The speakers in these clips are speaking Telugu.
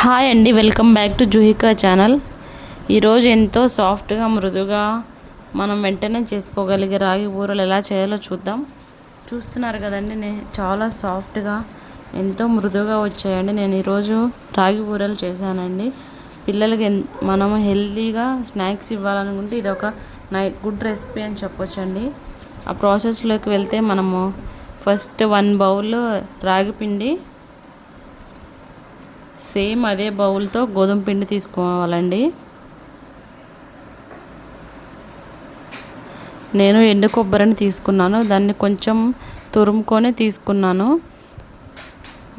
హాయ్ అండి, వెల్కమ్ బ్యాక్ టు జుహికా ఛానల్. ఈరోజు ఎంతో సాఫ్ట్గా మృదుగా మనం వెంటనే చేసుకోగలిగే రాగి బూరలు ఎలా చేయాలో చూద్దాం. చూస్తున్నారు కదండి, చాలా సాఫ్ట్గా ఎంతో మృదువుగా వచ్చాయండి. నేను ఈరోజు రాగి బూరలు చేశానండి. పిల్లలకి మనము హెల్తీగా స్నాక్స్ ఇవ్వాలనుకుంటే ఇది ఒక గుడ్ రెసిపీ అని చెప్పొచ్చండి. ఆ ప్రాసెస్లోకి వెళ్తే మనము ఫస్ట్ 1 బౌల్ రాగి పిండి, సేమ్ అదే బౌల్తో గోధుమ పిండి తీసుకోవాలండి. నేను ఎండు కొబ్బరిని తీసుకున్నాను, దాన్ని కొంచెం తురుముకొని తీసుకున్నాను.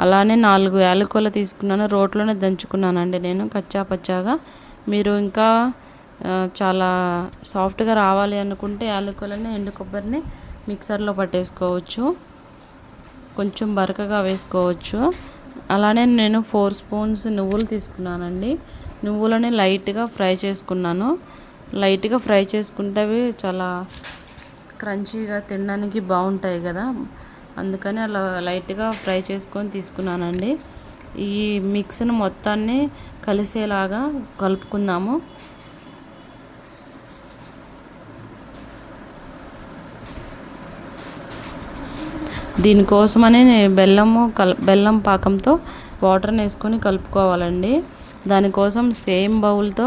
అలానే 4 యాలకులు తీసుకున్నాను, రోట్లోనే దంచుకున్నానండి నేను కచ్చా పచ్చాగా. మీరు ఇంకా చాలా సాఫ్ట్గా రావాలి అనుకుంటే యాలకులని ఎండు కొబ్బరిని మిక్సర్లో పట్టేసుకోవచ్చు, కొంచెం బరకగా వేసుకోవచ్చు. అలానే నేను 4 స్పూన్స్ నువ్వులు తీసుకున్నానండి. నువ్వులని లైట్గా ఫ్రై చేసుకున్నాను. లైట్గా ఫ్రై చేసుకుంటే అవి చాలా క్రంచీగా తినడానికి బాగుంటాయి కదా, అందుకని అలా లైట్గా ఫ్రై చేసుకొని తీసుకున్నానండి. ఈ మిక్స్ను మొత్తాన్ని కలిసేలాగా కలుపుకుందాము. దీనికోసమని బెల్లం పాకంతో వాటర్ని వేసుకొని కలుపుకోవాలండి. దానికోసం సేమ్ బౌల్తో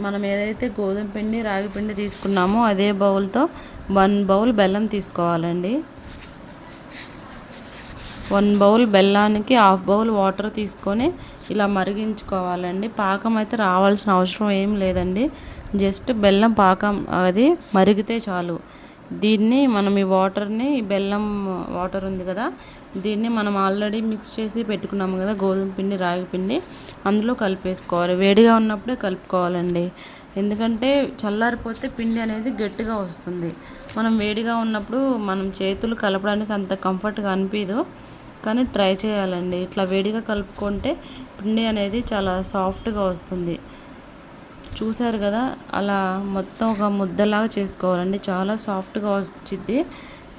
మనం ఏదైతే గోధుమ పిండి రాగి పిండి తీసుకున్నామో అదే బౌల్తో 1 బౌల్ బెల్లం తీసుకోవాలండి. 1 బౌల్ బెల్లానికి 1/2 బౌల్ వాటర్ తీసుకొని ఇలా మరిగించుకోవాలండి. పాకం అయితే రావాల్సిన అవసరం ఏం లేదండి, జస్ట్ బెల్లం పాకం అది మరిగితే చాలు. దీన్ని మనం ఈ బెల్లం వాటర్ ఉంది కదా, దీన్ని మనం ఆల్రెడీ మిక్స్ చేసి పెట్టుకున్నాము కదా గోధుమ పిండి రాగి పిండి, అందులో కలిపేసుకోవాలి. వేడిగా ఉన్నప్పుడే కలుపుకోవాలండి, ఎందుకంటే చల్లారిపోతే పిండి అనేది గట్టిగా వస్తుంది. మనం వేడిగా ఉన్నప్పుడు మనం చేతులు కలపడానికి అంత కంఫర్ట్గా అనిపించదు, కానీ ట్రై చేయాలండి. ఇట్లా వేడిగా కలుపుకుంటే పిండి అనేది చాలా సాఫ్ట్గా వస్తుంది. చూసారు కదా, అలా మొత్తం ఒక ముద్దలాగా చేసుకోవాలండి. చాలా సాఫ్ట్గా వచ్చింది,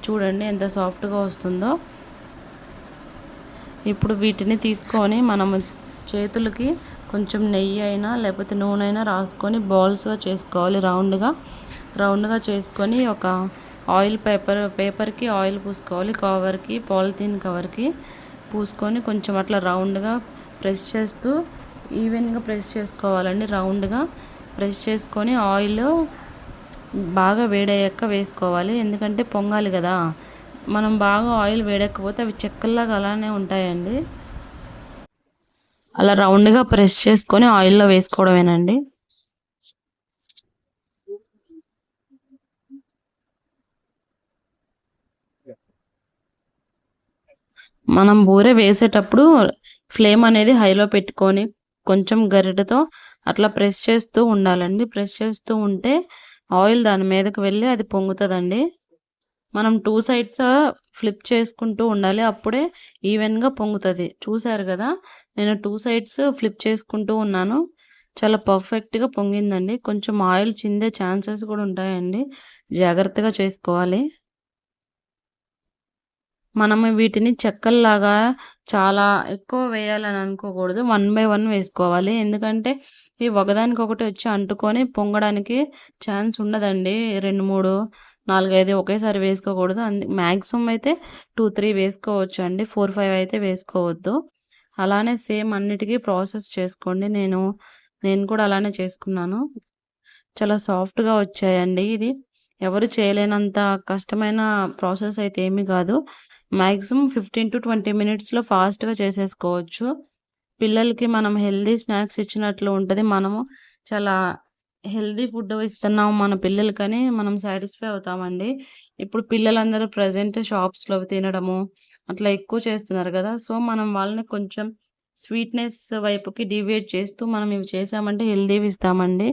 చూడండి ఎంత సాఫ్ట్గా వస్తుందో. ఇప్పుడు వీటిని తీసుకొని మనము చేతులకి కొంచెం నెయ్యి అయినా లేకపోతే నూనె అయినా రాసుకొని బాల్స్గా చేసుకోవాలి. రౌండ్గా చేసుకొని ఒక ఆయిల్ పేపర్కి ఆయిల్ పూసుకోవాలి, పాలిథీన్ కవర్కి పూసుకొని కొంచెం అట్లా రౌండ్గా ప్రెస్ చేస్తూ ఈవెన్గా ప్రెస్ చేసుకోవాలండి. రౌండ్గా ప్రెస్ చేసుకొని ఆయిల్ బాగా వేడయ్యాక వేసుకోవాలి, ఎందుకంటే పొంగాలి కదా. మనం బాగా ఆయిల్ వేడకపోతే అవి చెక్కల్లాగా అలానే ఉంటాయండి. అలా రౌండ్గా ప్రెస్ చేసుకొని ఆయిల్లో వేసుకోవడమేనండి. మనం బూరె వేసేటప్పుడు ఫ్లేమ్ అనేది హైలో పెట్టుకొని కొంచెం గరిటెతో అట్లా ప్రెస్ చేస్తూ ఉండాలండి. ప్రెస్ చేస్తూ ఉంటే ఆయిల్ దాని మీదకి వెళ్ళి అది పొంగుతుందండి. మనం 2 సైడ్స్ ఫ్లిప్ చేసుకుంటూ ఉండాలి, అప్పుడే ఈవెన్గా పొంగుతుంది. చూసారు కదా, నేను 2 సైడ్స్ ఫ్లిప్ చేసుకుంటూ ఉన్నాను, చాలా పర్ఫెక్ట్గా పొంగిందండి. కొంచెం ఆయిల్ చిందే ఛాన్సెస్ కూడా ఉంటాయండి, జాగ్రత్తగా చేసుకోవాలి. మనము వీటిని చెక్కల్లాగా చాలా ఎక్కువ వేయాలని అనుకోకూడదు, 1 బై 1 వేసుకోవాలి. ఎందుకంటే ఇవి ఒకదానికొకటి వచ్చి అంటుకొని పొంగడానికి ఛాన్స్ ఉండదండి. 2, 3, 4, 5 ఒకేసారి వేసుకోకూడదు. మ్యాక్సిమం అయితే 2, 3 వేసుకోవచ్చు అండి, 4, 5 అయితే వేసుకోవద్దు. అలానే సేమ్ అన్నిటికీ ప్రాసెస్ చేసుకోండి. నేను కూడా అలానే చేసుకున్నాను. చాలా సాఫ్ట్గా వచ్చాయండి. ఇది ఎవరు చేయలేనంత కష్టమైన ప్రాసెస్ అయితే ఏమీ కాదు. మ్యాక్సిమం 15 to 20 మినిట్స్లో ఫాస్ట్గా చేసేసుకోవచ్చు. పిల్లలకి మనం హెల్దీ స్నాక్స్ ఇచ్చినట్లు ఉంటుంది. మనము చాలా హెల్దీ ఫుడ్ ఇస్తున్నాము మన పిల్లలకని మనం సాటిస్ఫై అవుతామండి. ఇప్పుడు పిల్లలందరూ ప్రజెంట్ షాప్స్లో తినడము అట్లా ఎక్కువ చేస్తున్నారు కదా, సో మనం వాళ్ళని కొంచెం స్వీట్నెస్ వైపుకి డివియేట్ చేస్తూ మనం ఇవి చేసామంటే హెల్దీవి ఇస్తామండి.